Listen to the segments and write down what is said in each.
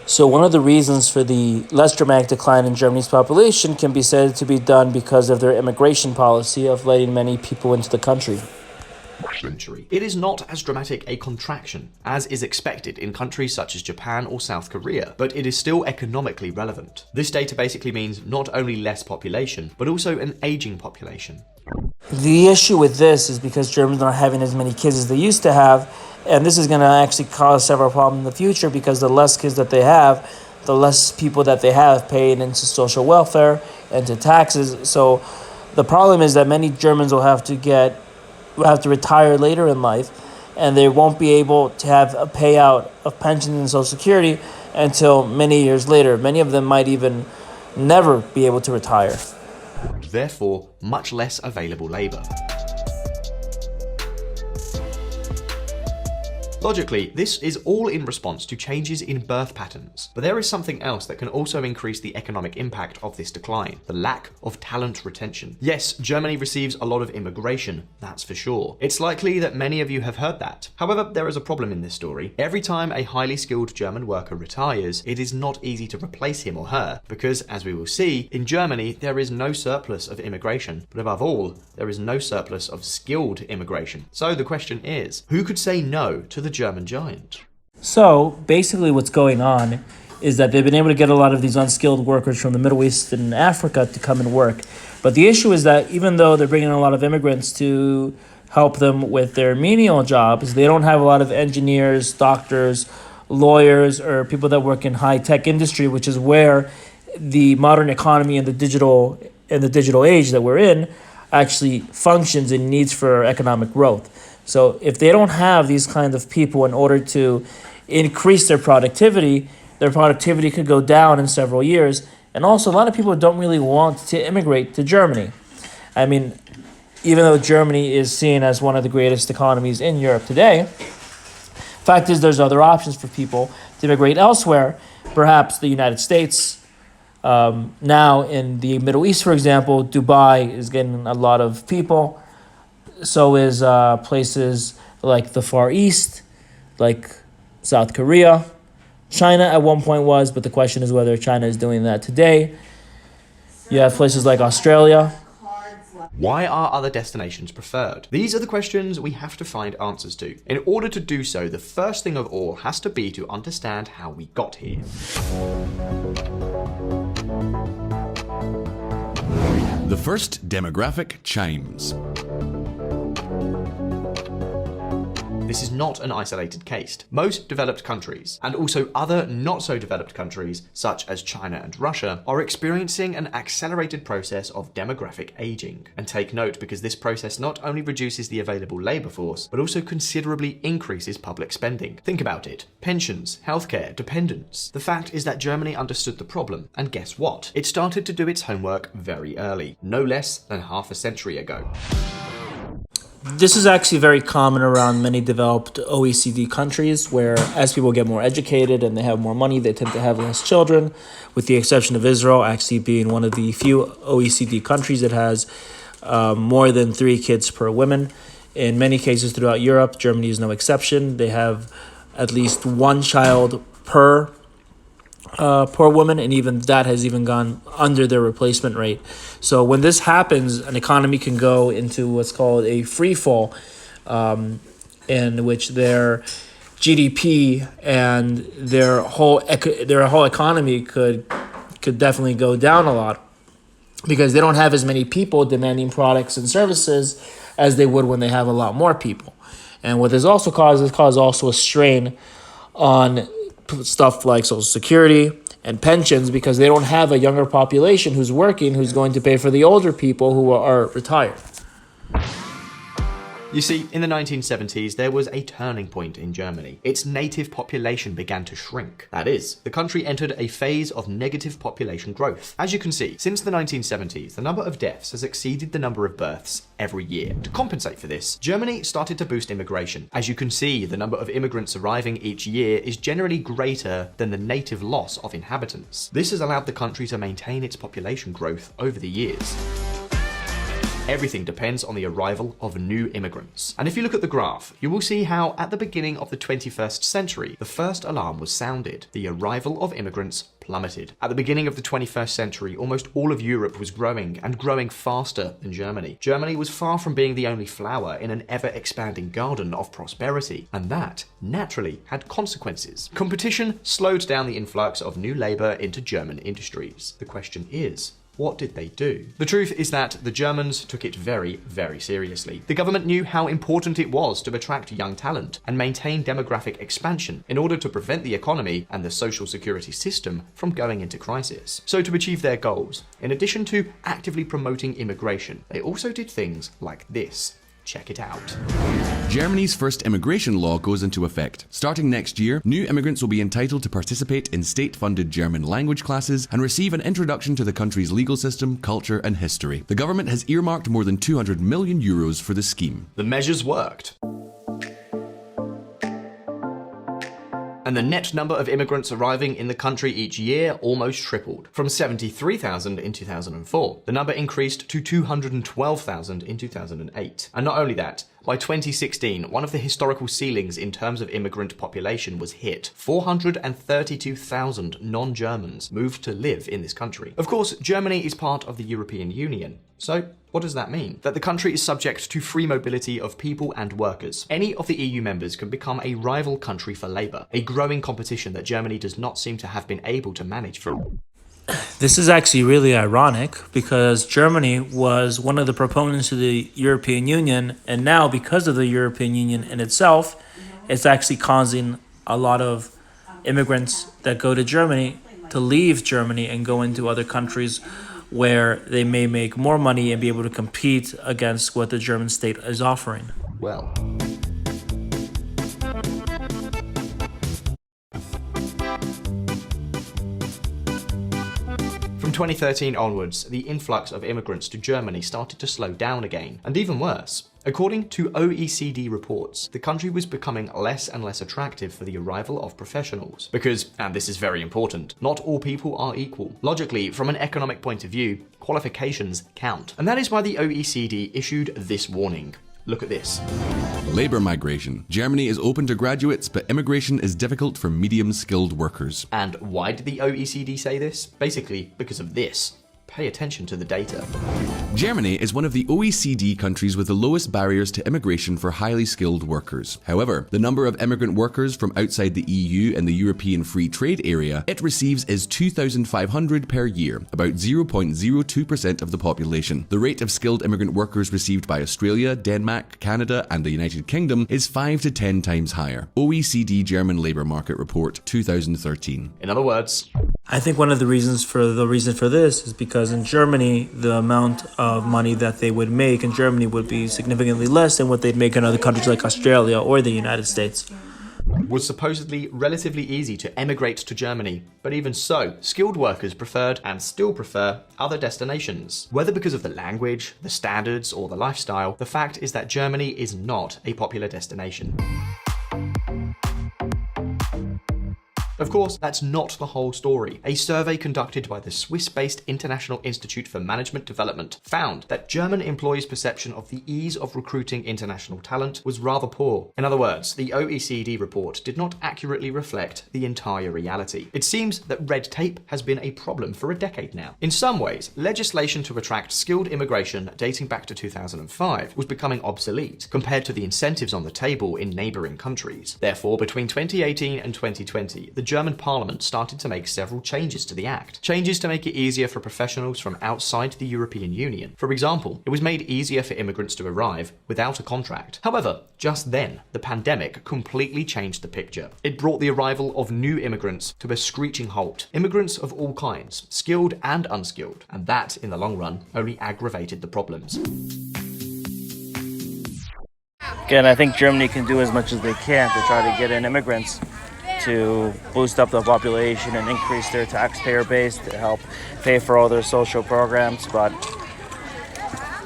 So one of the reasons for the less dramatic decline in Germany's population can be said to be done because of their immigration policy of letting many people into the country. Century. It is not as dramatic a contraction as is expected in countries such as Japan or South Korea, but it is still economically relevant. This data basically means not only less population, but also an aging population. The issue with this is because Germans aren't having as many kids as they used to have, and this is going to actually cause several problems in the future because the less kids that they have, the less people that they have paid into social welfare and to taxes. So the problem is that many Germans will have to retire later in life, and they won't be able to have a payout of pensions and Social Security until many years later. Many of them might even never be able to retire. Therefore, much less available labour. Logically, this is all in response to changes in birth patterns, but there is something else that can also increase the economic impact of this decline: the lack of talent retention. Yes, Germany receives a lot of immigration, that's for sure. It's likely that many of you have heard that. However, there is a problem in this story. Every time a highly skilled German worker retires, it is not easy to replace him or her, because, as we will see, in Germany there is no surplus of immigration, but above all, there is no surplus of skilled immigration. So the question is, who could say no to the German giant? So basically what's going on is that they've been able to get a lot of these unskilled workers from the Middle East and Africa to come and work. But the issue is that even though they're bringing a lot of immigrants to help them with their menial jobs, they don't have a lot of engineers, doctors, lawyers, or people that work in high-tech industry, which is where the modern economy and the digital age that we're in actually functions and needs for economic growth. So if they don't have these kind of people in order to increase their productivity could go down in several years. And also, a lot of people don't really want to immigrate to Germany. I mean, even though Germany is seen as one of the greatest economies in Europe today, fact is there's other options for people to immigrate elsewhere, perhaps the United States. Now in the Middle East, for example, Dubai is getting a lot of people. So is places like the Far East, like South Korea. China at one point was, but the question is whether China is doing that today. You have places like Australia. Why are other destinations preferred? These are the questions we have to find answers to. In order to do so, the first thing of all has to be to understand how we got here. The first demographic chains. This is not an isolated case. Most developed countries, and also other not-so-developed countries, such as China and Russia, are experiencing an accelerated process of demographic aging. And take note, because this process not only reduces the available labour force, but also considerably increases public spending. Think about it. Pensions, healthcare, dependents. The fact is that Germany understood the problem, and guess what? It started to do its homework very early, no less than half a century ago. This is actually very common around many developed OECD countries where as people get more educated and they have more money, they tend to have less children, with the exception of Israel actually being one of the few OECD countries that has more than 3 kids per woman. In many cases throughout Europe, Germany is no exception. They have at least 1 child per woman, and even that has even gone under their replacement rate. So when this happens, an economy can go into what's called a free fall, in which their GDP and their whole economy could definitely go down a lot because they don't have as many people demanding products and services as they would when they have a lot more people. And what this also causes also a strain on stuff like Social Security and pensions because they don't have a younger population who's working, who's going to pay for the older people who are retired. You see, in the 1970s, there was a turning point in Germany. Its native population began to shrink. That is, the country entered a phase of negative population growth. As you can see, since the 1970s, the number of deaths has exceeded the number of births every year. To compensate for this, Germany started to boost immigration. As you can see, the number of immigrants arriving each year is generally greater than the native loss of inhabitants. This has allowed the country to maintain its population growth over the years. Everything depends on the arrival of new immigrants. And if you look at the graph, you will see how at the beginning of the 21st century, the first alarm was sounded. The arrival of immigrants plummeted. At the beginning of the 21st century, almost all of Europe was growing, and growing faster than Germany. Germany was far from being the only flower in an ever-expanding garden of prosperity, and that, naturally, had consequences. Competition slowed down the influx of new labour into German industries. The question is, what did they do? The truth is that the Germans took it very, very seriously. The government knew how important it was to attract young talent and maintain demographic expansion in order to prevent the economy and the social security system from going into crisis. So to achieve their goals, in addition to actively promoting immigration, they also did things like this. Check it out. Germany's first immigration law goes into effect. Starting next year, new immigrants will be entitled to participate in state-funded German language classes and receive an introduction to the country's legal system, culture and history. The government has earmarked more than 200 million euros for the scheme. The measures worked. And the net number of immigrants arriving in the country each year almost tripled. From 73,000 in 2004, the number increased to 212,000 in 2008. And not only that, by 2016, one of the historical ceilings in terms of immigrant population was hit. 432,000 non-Germans moved to live in this country. Of course, Germany is part of the European Union. So, what does that mean? That the country is subject to free mobility of people and workers. Any of the EU members can become a rival country for labour, a growing competition that Germany does not seem to have been able to manage for. This is actually really ironic because Germany was one of the proponents of the European Union, and now because of the European Union in itself, it's actually causing a lot of immigrants that go to Germany to leave Germany and go into other countries where they may make more money and be able to compete against what the German state is offering. Well. From 2013 onwards, the influx of immigrants to Germany started to slow down again. And even worse, according to OECD reports, the country was becoming less and less attractive for the arrival of professionals. Because, and this is very important, not all people are equal. Logically, from an economic point of view, qualifications count. And that is why the OECD issued this warning. Look at this. Labour migration. Germany is open to graduates, but immigration is difficult for medium-skilled workers. And why did the OECD say this? Basically, because of this. Pay attention to the data. Germany is one of the OECD countries with the lowest barriers to immigration for highly skilled workers. However, the number of immigrant workers from outside the EU and the European Free Trade Area it receives is 2,500 per year, about 0.02% of the population. The rate of skilled immigrant workers received by Australia, Denmark, Canada and the United Kingdom is 5 to 10 times higher. OECD German Labour Market Report 2013. In other words, I think one of the reason for this is because in Germany, the amount of money that they would make in Germany would be significantly less than what they'd make in other countries like Australia or the United States. Was supposedly relatively easy to emigrate to Germany, but even so, skilled workers preferred and still prefer other destinations. Whether because of the language, the standards, or the lifestyle, the fact is that Germany is not a popular destination. Of course, that's not the whole story. A survey conducted by the Swiss-based International Institute for Management Development found that German employees' perception of the ease of recruiting international talent was rather poor. In other words, the OECD report did not accurately reflect the entire reality. It seems that red tape has been a problem for a decade now. In some ways, legislation to attract skilled immigration dating back to 2005 was becoming obsolete compared to the incentives on the table in neighbouring countries. Therefore, between 2018 and 2020, the German parliament started to make several changes to the act. Changes to make it easier for professionals from outside the European Union. For example, it was made easier for immigrants to arrive without a contract. However, just then, the pandemic completely changed the picture. It brought the arrival of new immigrants to a screeching halt. Immigrants of all kinds, skilled and unskilled. And that, in the long run, only aggravated the problems. Again, I think Germany can do as much as they can to try to get in immigrants to boost up the population and increase their taxpayer base to help pay for all their social programs. But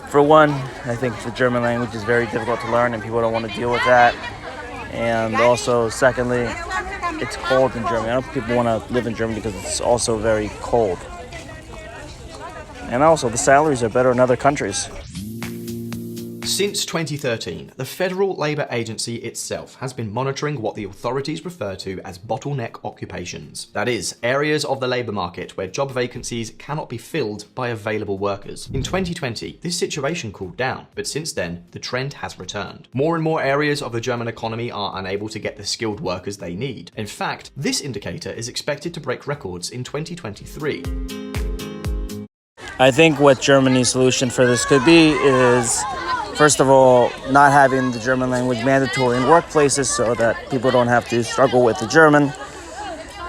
for one, I think the German language is very difficult to learn and people don't want to deal with that. And also, secondly, it's cold in Germany. I don't think people want to live in Germany because it's also very cold. And also, the salaries are better in other countries. Since 2013, the Federal Labour Agency itself has been monitoring what the authorities refer to as bottleneck occupations. That is, areas of the labour market where job vacancies cannot be filled by available workers. In 2020, this situation cooled down, but since then, the trend has returned. More and more areas of the German economy are unable to get the skilled workers they need. In fact, this indicator is expected to break records in 2023. I think what Germany's solution for this could be is, first of all, not having the German language mandatory in workplaces so that people don't have to struggle with the German,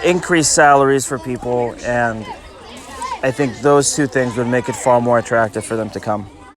increase salaries for people, and I think those two things would make it far more attractive for them to come.